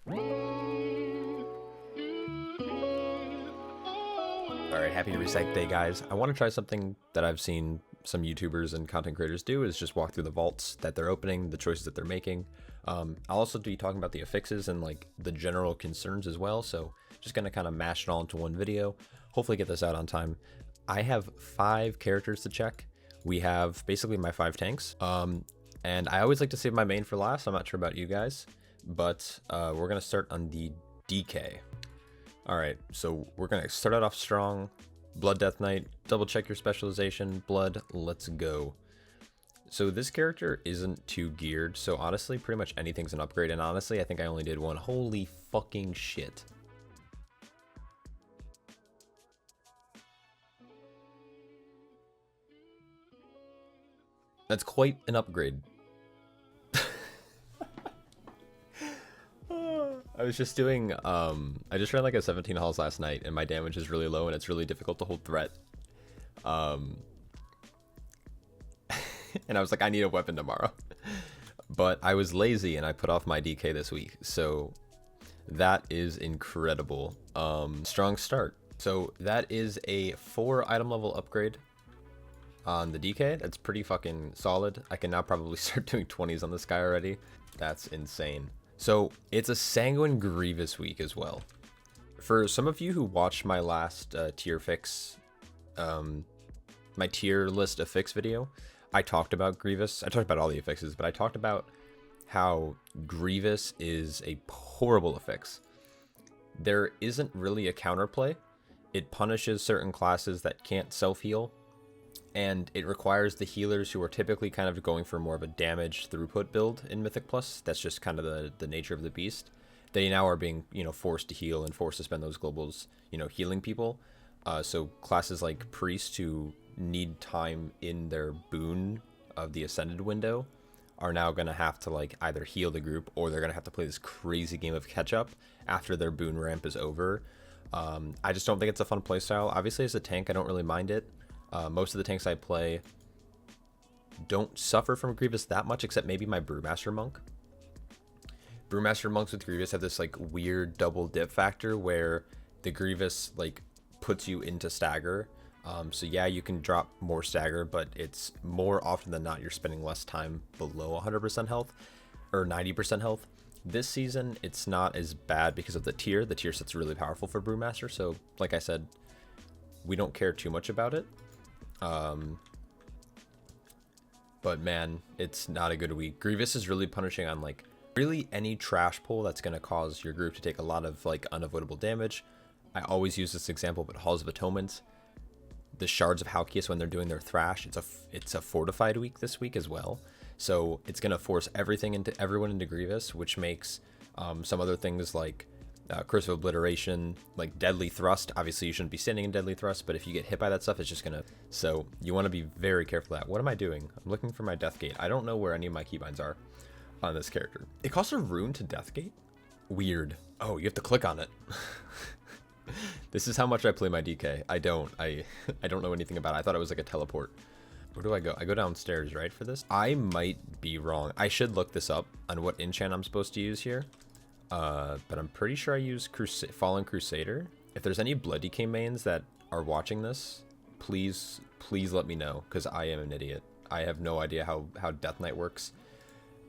Alright, happy Recycle Day, guys. I want to try something that I've seen some YouTubers and content creators do, is just walk through the vaults that they're opening, the choices that they're making. I'll also be talking about the affixes and like the general concerns as well, so just going to kind of mash it all into one video. Hopefully get this out on time. I have 5 characters to check. We have basically my 5 tanks, and I always like to save my main for last. I'm not sure about you guys, but we're going to start on the DK. Alright, so we're going to start it off strong. Blood Death Knight, double check your specialization, blood, let's go. So this character isn't too geared, so honestly pretty much anything's an upgrade, and honestly I think I only did one. Holy fucking shit. That's quite an upgrade. I was just doing, I just ran like a 17 hulls last night, and my damage is really low, and it's really difficult to hold threat. And I was like, I need a weapon tomorrow. But I was lazy, and I put off my DK this week, so that is incredible. Strong start. So that is a 4 item level upgrade on the DK. That's pretty fucking solid. I can now probably start doing 20s on this guy already. That's insane. So it's a Sanguine Grievous week as well. For some of you who watched my last tier fix, my tier list affix video, I talked about Grievous. I talked about all the affixes, but I talked about how Grievous is a horrible affix. There isn't really a counterplay. It punishes certain classes that can't self-heal, and it requires the healers who are typically kind of going for more of a damage throughput build in Mythic Plus. That's just kind of the nature of the beast. They now are being, forced to heal and forced to spend those globals, healing people. So classes like Priest, who need time in their boon of the Ascended window, are now going to have to like either heal the group, or they're going to have to play this crazy game of catch up after their boon ramp is over. I just don't think it's a fun playstyle. Obviously as a tank, I don't really mind it. Most of the tanks I play don't suffer from Grievous that much, except maybe my Brewmaster Monk. Brewmaster Monks with Grievous have this like weird double dip factor where the Grievous like puts you into stagger. So yeah, you can drop more stagger, but it's more often than not you're spending less time below 100% health or 90% health. This season it's not as bad because of the tier. The tier set's really powerful for Brewmaster, so like I said, we don't care too much about it. But man, it's not a good week. Grievous is really punishing on like really any trash pull that's going to cause your group to take a lot of like unavoidable damage. I always use this example, but Halls of Atonement, the Shards of Halkias, when they're doing their thrash, it's a fortified week this week as well. So it's going to force everyone into Grievous, which makes some other things like Curse of Obliteration, like Deadly Thrust. Obviously you shouldn't be standing in Deadly Thrust, but if you get hit by that stuff, it's just gonna, so you want to be very careful of that. What am I doing? I'm looking for my Death Gate. I don't know where any of my keybinds are on this character. It costs a rune to Death Gate? Weird. Oh, you have to click on it. This is how much I play my DK. I don't know anything about it. I thought it was like a teleport. Where do I go? I go downstairs, right, for this? I might be wrong. I should look this up on what enchant I'm supposed to use here. But I'm pretty sure I use Fallen Crusader. If there's any Blood Decay mains that are watching this, please let me know, because I am an idiot. I have no idea how Death Knight works.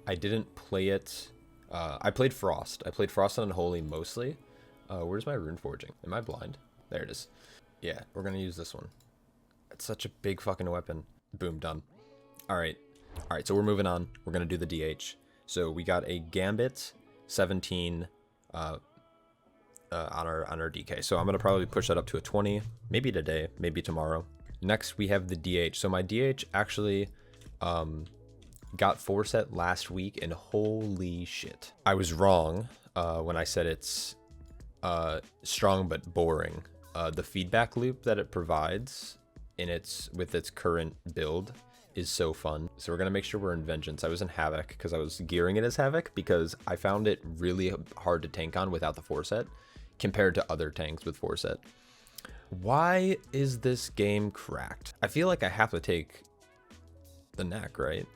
I didn't play it. I played Frost. I played Frost and Unholy mostly. Where's my rune forging? Am I blind? There it is. Yeah, we're gonna use this one. It's such a big fucking weapon. Boom, done. All right, so we're moving on. We're gonna do the DH. So we got a Gambit 17 on our DK. So I'm gonna probably push that up to a 20, maybe today, maybe tomorrow. Next we have the DH. So my DH actually got 4 set last week, and holy shit, I was wrong when I said it's strong but boring. The feedback loop that it provides with its current build is so fun. So we're gonna make sure we're in Vengeance. I was in Havoc because I was gearing it as Havoc because I found it really hard to tank on without the 4 set compared to other tanks with 4 set. Why is this game cracked? I feel like I have to take the neck, right?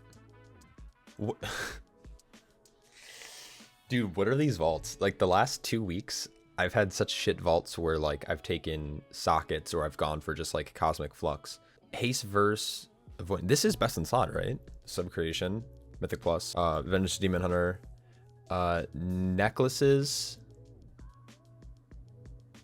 Dude, what are these vaults? Like the last 2 weeks, I've had such shit vaults where like I've taken sockets or I've gone for just like Cosmic Flux. Haste verse avoid. This is best in slot, right? Subcreation, Mythic Plus, Vengeance Demon Hunter, necklaces.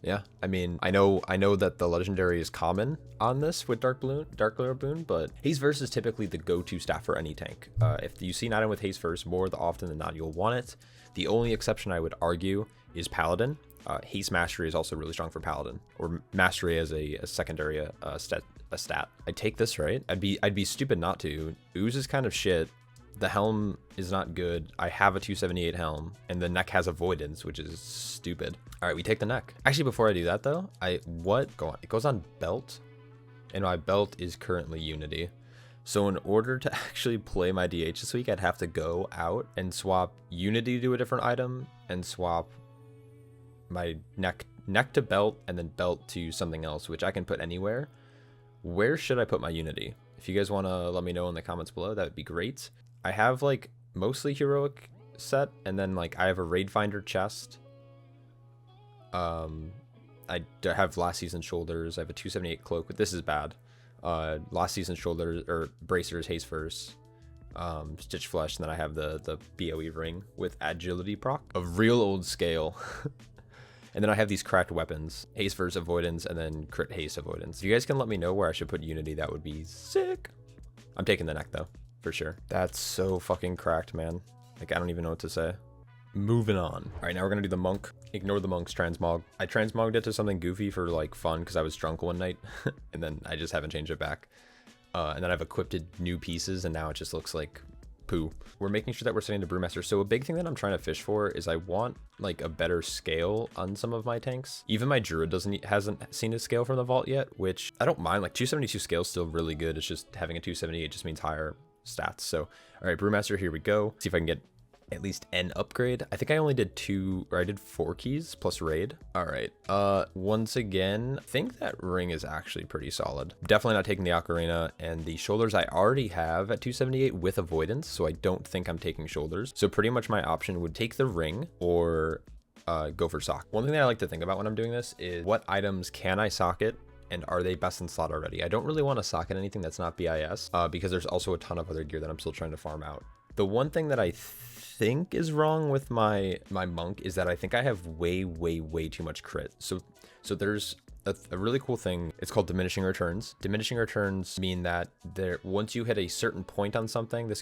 Yeah, I mean, I know that the legendary is common on this with Dark Glare Boon, but Haste Verse is typically the go-to stat for any tank. If you see an item with Haste Verse, more often than not, you'll want it. The only exception I would argue is Paladin. Haste Mastery is also really strong for Paladin, or Mastery as a secondary stat. I take this, right? I'd be stupid not to. Ooze is kind of shit. The helm is not good. I have a 278 helm, and the neck has avoidance, which is stupid. All right, we take the neck. Actually, before I do that though, it goes on belt, and my belt is currently Unity. So in order to actually play my DH this week, I'd have to go out and swap Unity to a different item, and swap my neck to belt, and then belt to something else, which I can put anywhere. Where should I put my Unity? If you guys want to let me know in the comments below, that would be great. I have like mostly heroic set, and then like I have a raid finder chest. I have last season shoulders. I have a 278 cloak, but this is bad. Last season shoulders or bracers, haste verse, stitch flesh, and then I have the BOE ring with agility proc, a real old scale. And then I have these cracked weapons, haste verse avoidance, and then crit haste avoidance. If you guys can let me know where I should put Unity, that would be sick. I'm taking the neck though, for sure. That's so fucking cracked, man. Like, I don't even know what to say. Moving on. All right, now we're gonna do the monk. Ignore the monk's transmog. I transmogged it to something goofy for like fun because I was drunk one night, and then I just haven't changed it back. And then I've equipped new pieces, and now it just looks like poo. We're making sure that we're setting to Brewmaster. So a big thing that I'm trying to fish for is I want like a better scale on some of my tanks. Even my Druid hasn't seen a scale from the vault yet, which I don't mind. Like 272 scale is still really good. It's just having a 278 just means higher stats. So all right, Brewmaster, here we go. See if I can get at least an upgrade. I think I only did 4 keys plus raid. All right, once again, I think that ring is actually pretty solid. Definitely not taking the ocarina, and the shoulders I already have at 278 with avoidance, so I don't think I'm taking shoulders. So pretty much my option would take the ring or go for sock. One thing that I like to think about when I'm doing this is what items can I socket, and are they best in slot already? I don't really want to socket anything that's not BIS, because there's also a ton of other gear that I'm still trying to farm out. The one thing that I think is wrong with my monk is that I think I have way too much crit. So there's a really cool thing. It's called diminishing returns. Diminishing returns mean that once you hit a certain point on something,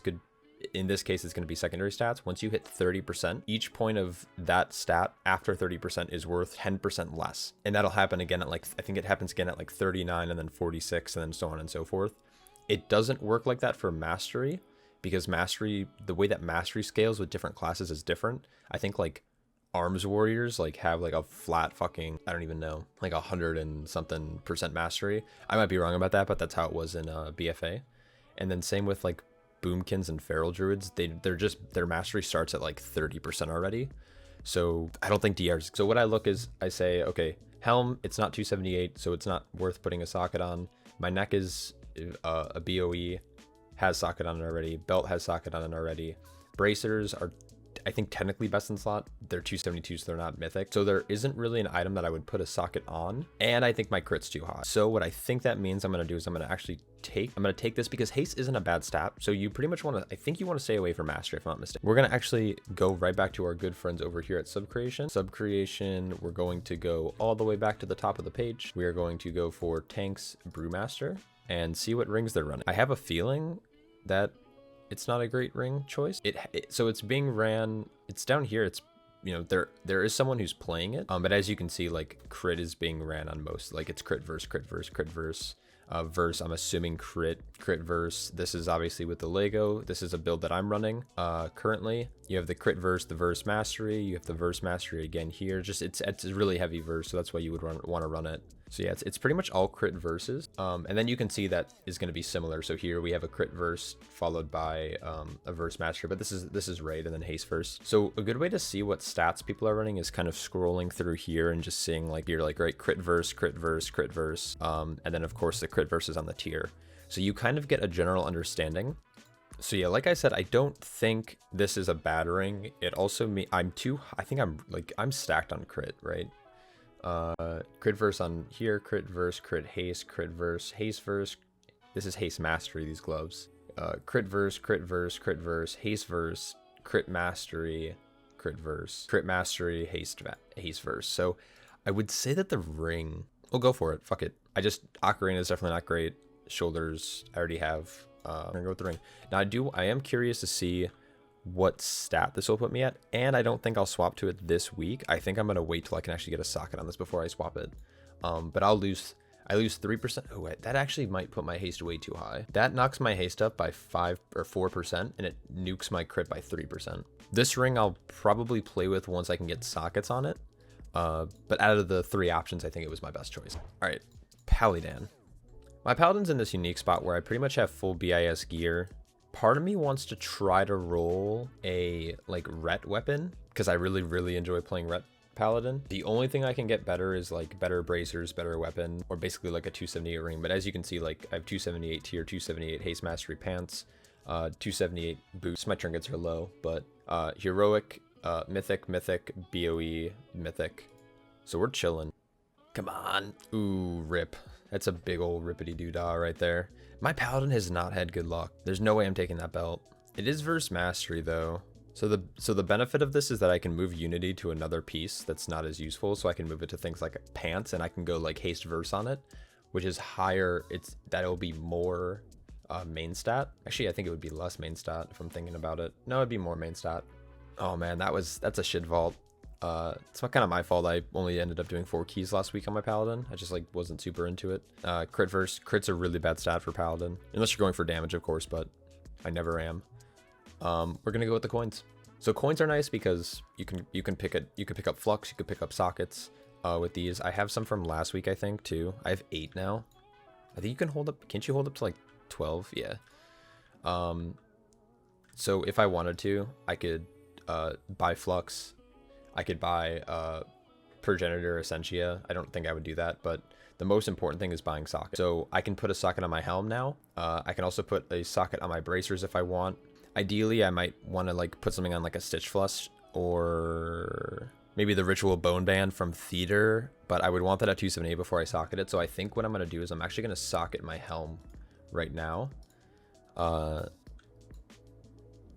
in this case it's going to be secondary stats. Once you hit 30%, each point of that stat after 30% is worth 10% less, and that'll happen again at like, I think it happens again at like 39, and then 46, and then so on and so forth. It doesn't work like that for mastery, because mastery, the way that mastery scales with different classes is different. I think like arms warriors like have like a flat fucking, I don't even know, like 100 and something % mastery. I might be wrong about that, but that's how it was in BFA. And then same with like boomkins and feral druids. Their mastery starts at like 30% already. So I don't think DRs. So what I look is I say, okay, helm, it's not 278, so it's not worth putting a socket on. My neck is a BOE, has socket on it already. Belt has socket on it already. Bracers are, I think, technically best in slot. They're 272, so they're not mythic. So there isn't really an item that I would put a socket on. And I think my crit's too high. So what I think that means I'm going to do is I'm going to take this, because haste isn't a bad stat. So you pretty much want to, I think you want to stay away from mastery if I'm not mistaken. We're going to actually go right back to our good friends over here at Subcreation. Subcreation, we're going to go all the way back to the top of the page. We are going to go for tanks Brewmaster and see what rings they're running. I have a feeling that it's not a great ring choice. So it's being ran, it's down here, it's, you know, there is someone who's playing it, but as you can see, like crit is being ran on most, like it's crit verse, verse, I'm assuming crit verse. This is obviously with the Lego. This is a build that I'm running currently. You have the crit verse, the verse mastery, you have the verse mastery again here. Just it's a really heavy verse, so that's why you would want to run it. So yeah, it's pretty much all crit verses. And then you can see that is going to be similar. So here we have a crit verse followed by a verse mastery, but this is raid and then haste verse. So a good way to see what stats people are running is kind of scrolling through here and just seeing like you're like, right, crit verse, and then of course the crit verse is on the tier. So you kind of get a general understanding. So yeah, like I said, I don't think this is a bad ring. It also I think I'm stacked on crit, right? Crit verse on here, crit verse, crit haste verse. This is haste mastery, these gloves. Crit verse, haste verse, crit mastery, haste verse. So I would say that the ring, we'll go for it. Fuck it. Ocarina is definitely not great. Shoulders, I already have. I'm gonna go with the ring. Now I am curious to see what stat this will put me at, and I don't think I'll swap to it this week. I think I'm gonna wait till I can actually get a socket on this before I swap it. But I lose 3%. Oh, wait, that actually might put my haste way too high. That knocks my haste up by 5 or 4%, and it nukes my crit by 3%. This ring I'll probably play with once I can get sockets on it. But out of the 3 options, I think it was my best choice. All right, Paladin. My Paladin's in this unique spot where I pretty much have full BIS gear. Part of me wants to try to roll a like ret weapon because I really enjoy playing ret Paladin. The only thing I can get better is like better bracers, better weapon, or basically like a 278 ring. But as you can see, like I have 278 tier, 278 haste mastery pants, 278 boots. My trinkets are low, but heroic, mythic, BOE, mythic. So we're chilling. Come on. Ooh, rip. That's a big old rippity doodah right there. My Paladin has not had good luck. There's no way I'm taking that belt. It is verse mastery though. So the benefit of this is that I can move unity to another piece that's not as useful. So I can move it to things like pants, and I can go like haste verse on it, which is higher. That'll be more main stat. Actually, I think it would be less main stat if I'm thinking about it. No, it'd be more main stat. Oh man, that's a shit vault. It's kind of my fault. I only ended up doing 4 keys last week on my Paladin. I just like wasn't super into it. Crit verse. Crit's a really bad stat for Paladin, unless you're going for damage, of course, but I never am. We're gonna go with the coins. So coins are nice because you can pick up flux, you can pick up sockets with these. I have some from last week, I think, too. I have 8 now. I think you can hold up. Can't you hold up to like 12? Yeah. So if I wanted to, I could buy flux. I could buy Progenitor Essentia. I don't think I would do that, but the most important thing is buying socket. So I can put a socket on my helm now. I can also put a socket on my bracers if I want. Ideally, I might want to like put something on like a Stitch Flush or maybe the Ritual Bone Band from Theater, but I would want that at 278 before I socket it. So I think what I'm going to do is I'm actually going to socket my helm right now,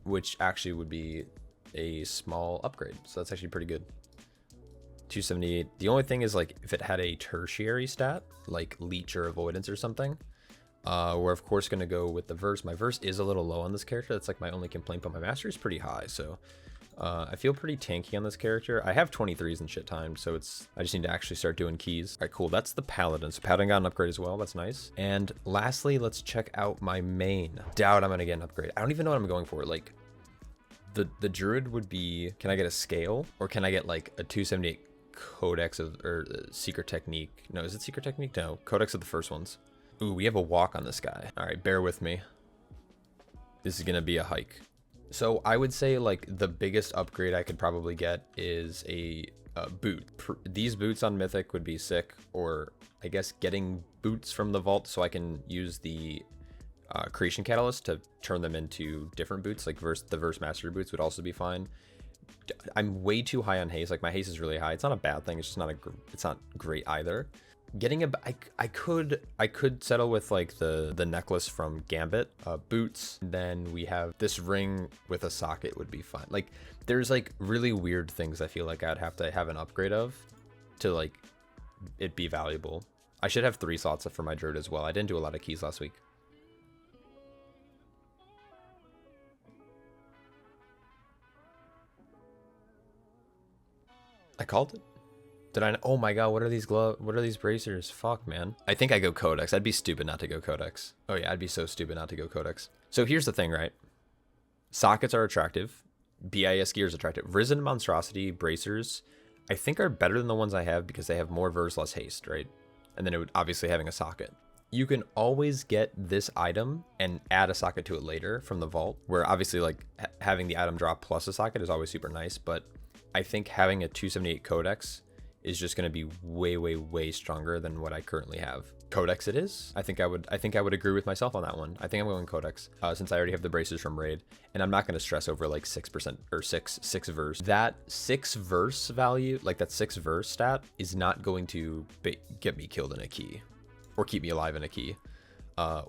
which actually would be a small upgrade. So that's actually pretty good. 278. The only thing is like if it had a tertiary stat like leech or avoidance or something, we're of course going to go with the verse. My verse is a little low on this character. That's like my only complaint, but my mastery is pretty high. So I feel pretty tanky on this character. I have 23s and shit timed, so I just need to actually start doing keys. All right, cool. That's the Paladin. So Paladin got an upgrade as well. That's nice. And lastly, let's check out my main. Doubt I'm going to get an upgrade. I don't even know what I'm going for. Like the Druid would be, can I get a scale or can I get like a 278 Codex or Secret Technique? No, is it Secret Technique? No, Codex of the first ones. Ooh, we have a walk on this guy. All right, bear with me. This is going to be a hike. So I would say like the biggest upgrade I could probably get is a boot. These boots on Mythic would be sick, or I guess getting boots from the vault so I can use the Creation Catalyst to turn them into different boots, like the Verse Mastery boots would also be fine. I'm way too high on haste. Like my haste is really high. It's not a bad thing. It's just it's not great either. Getting I could settle with like the necklace from Gambit, boots. Then we have this ring with a socket would be fine. Like there's like really weird things I feel like I'd have to have an upgrade of to like it be valuable. I should have 3 slots for my Druid as well. I didn't do a lot of keys last week. I called it. Did I? Oh my god, what are these what are these bracers? Fuck, man. I think I go Codex. I'd be stupid not to go Codex. Oh yeah, I'd be so stupid not to go Codex. So here's the thing, right? Sockets are attractive. BIS gear is attractive. Risen Monstrosity bracers, I think are better than the ones I have because they have more verse, less haste, right? And then it would obviously having a socket. You can always get this item and add a socket to it later from the vault, where obviously like having the item drop plus a socket is always super nice, but I think having a 278 Codex is just going to be way stronger than what I currently have. Codex it is. I think I would agree with myself on that one. I think I'm going Codex since I already have the braces from Raid, and I'm not going to stress over like 6% or 6 verse. That 6 verse value, like that 6 verse stat, is not going to get me killed in a key or keep me alive in a key.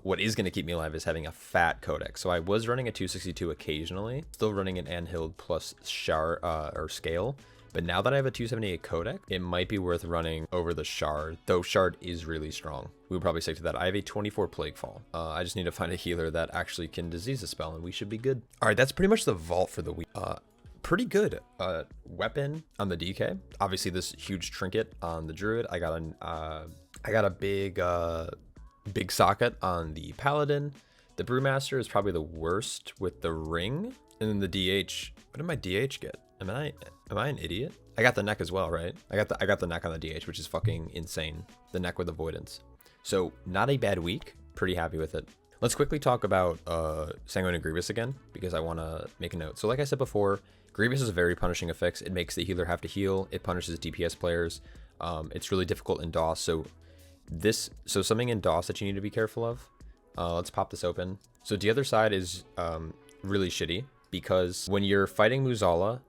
What is going to keep me alive is having a fat Codex. So I was running a 262 occasionally, still running an Anhild plus Shard or Scale. But now that I have a 278 Codex, it might be worth running over the Shard, though Shard is really strong. We would probably stick to that. I have a 24 Plague Fall. I just need to find a healer that actually can disease a spell, and we should be good. All right, that's pretty much the vault for the week. Pretty good weapon on the DK. Obviously, this huge trinket on the Druid. I got a big socket on the Paladin. The Brewmaster is probably the worst with the ring, and then the DH. What did my DH get? Am I an idiot? I got the neck as well, right? I got the neck on the DH, which is fucking insane. The neck with avoidance. So not a bad week. Pretty happy with it. Let's quickly talk about Sanguine and Grievous again, because I want to make a note. So like I said before, Grievous is a very punishing AFFIX. It makes the healer have to heal. It punishes DPS players. It's really difficult in DOS. So something in DOS that you need to be careful of. Let's pop this open. So the other side is really shitty, because when you're fighting Muzala,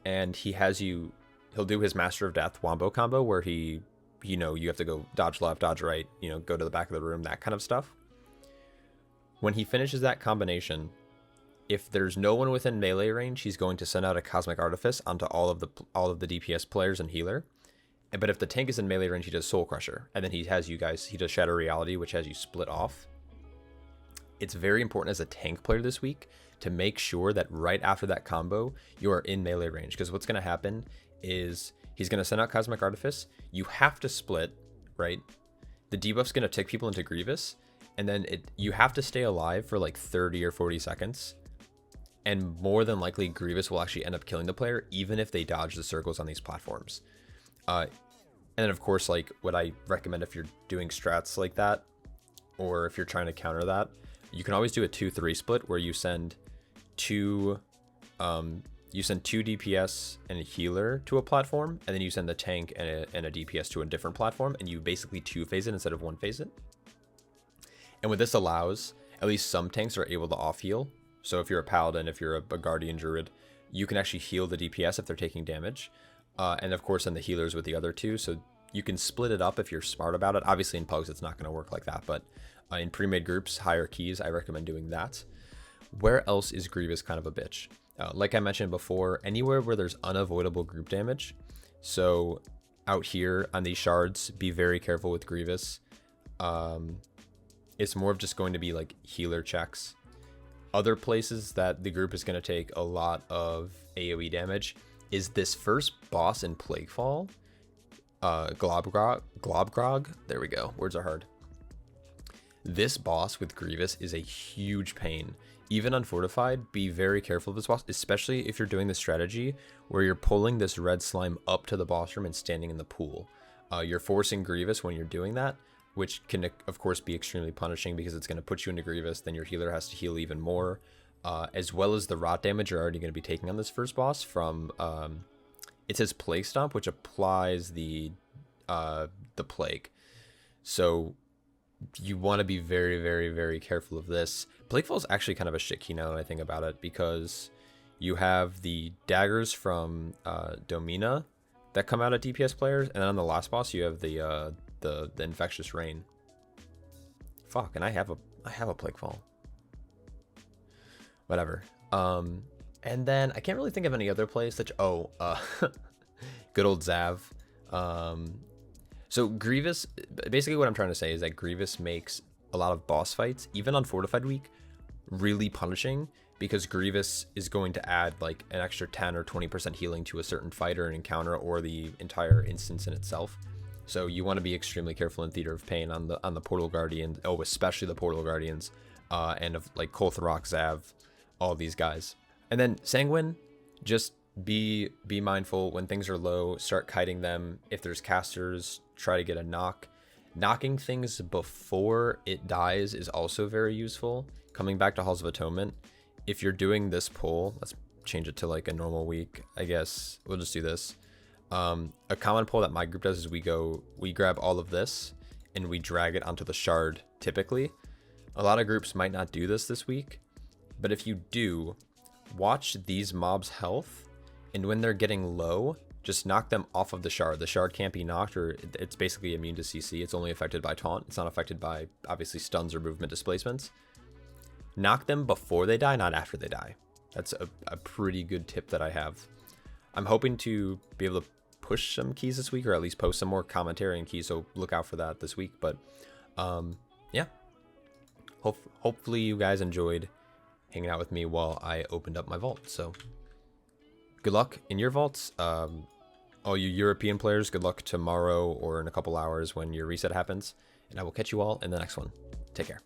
and he'll do his Master of Death wombo combo where you have to go dodge left, dodge right, go to the back of the room, that kind of stuff. When he finishes that combination, if there's no one within melee range, he's going to send out a Cosmic Artifice onto all of the DPS players and healer. But if the tank is in melee range, he does Soul Crusher, and then he does Shatter Reality, which has you split off. It's very important as a tank player this week to make sure that right after that combo, you are in melee range. Because what's going to happen is he's going to send out Cosmic Artifice. You have to split, right? The debuff's going to tick people into Grievous. And then you have to stay alive for like 30 or 40 seconds. And more than likely, Grievous will actually end up killing the player, even if they dodge the circles on these platforms. And then, of course, like what I recommend if you're doing strats like that, or if you're trying to counter that, you can always do a 2-3 split where you send two DPS and a healer to a platform, and then you send the tank and a DPS to a different platform, and you basically 2-phase it instead of 1-phase it. And what this allows, at least some tanks are able to off heal. So if you're a Paladin, if you're a Guardian Druid, you can actually heal the DPS if they're taking damage. And of course, then the healers with the other two. So you can split it up if you're smart about it. Obviously in Pugs, it's not going to work like that, but in pre-made groups, higher keys, I recommend doing that. Where else is Grievous kind of a bitch? Like I mentioned before, anywhere where there's unavoidable group damage. So out here on these shards, be very careful with Grievous. It's more of just going to be like healer checks. Other places that the group is going to take a lot of AoE damage is this first boss in Plaguefall. Globgrog. There we go. Words are hard. This boss with Grievous is a huge pain. Even unfortified, be very careful of this boss, especially if you're doing the strategy where you're pulling this red slime up to the boss room and standing in the pool. You're forcing Grievous when you're doing that, which can, of course, be extremely punishing because it's going to put you into Grievous. Then your healer has to heal even more, as well as the rot damage you're already going to be taking on this first boss from... it says Plague Stomp, which applies the plague. So you want to be very careful of this. Plaguefall is actually kind of a shit key now that I think about it, because you have the daggers from Domina that come out at DPS players, and then on the last boss you have the Infectious Rain. Fuck, and I have a Plaguefall. Whatever. And then I can't really think of any other place that good old Zav. So Grievous, basically what I'm trying to say is that Grievous makes a lot of boss fights, even on Fortified Week, really punishing, because Grievous is going to add like an extra 10 or 20% healing to a certain fighter and encounter, or the entire instance in itself. So you want to be extremely careful in Theater of Pain on the Portal Guardians, especially the Portal Guardians, and of like Koltharok, Zav, all these guys. And then Sanguine, just be mindful when things are low, start kiting them. If there's casters, try to get a knock. Knocking things before it dies is also very useful. Coming back to Halls of Atonement, if you're doing this pull, let's change it to like a normal week, I guess we'll just do this. A common pull that my group does is we grab all of this and we drag it onto the shard typically. A lot of groups might not do this week, but if you do, watch these mobs' health, and when they're getting low, just knock them off of the shard. The shard can't be knocked, or it's basically immune to CC. It's only affected by taunt. It's not affected by, obviously, stuns or movement displacements. Knock them before they die, not after they die. That's a pretty good tip that I have. I'm hoping to be able to push some keys this week, or at least post some more commentary and keys, so look out for that this week. But yeah, hopefully you guys enjoyed hanging out with me while I opened up my vault. So good luck in your vaults. All you European players, good luck tomorrow or in a couple hours when your reset happens, and I will catch you all in the next one. Take care.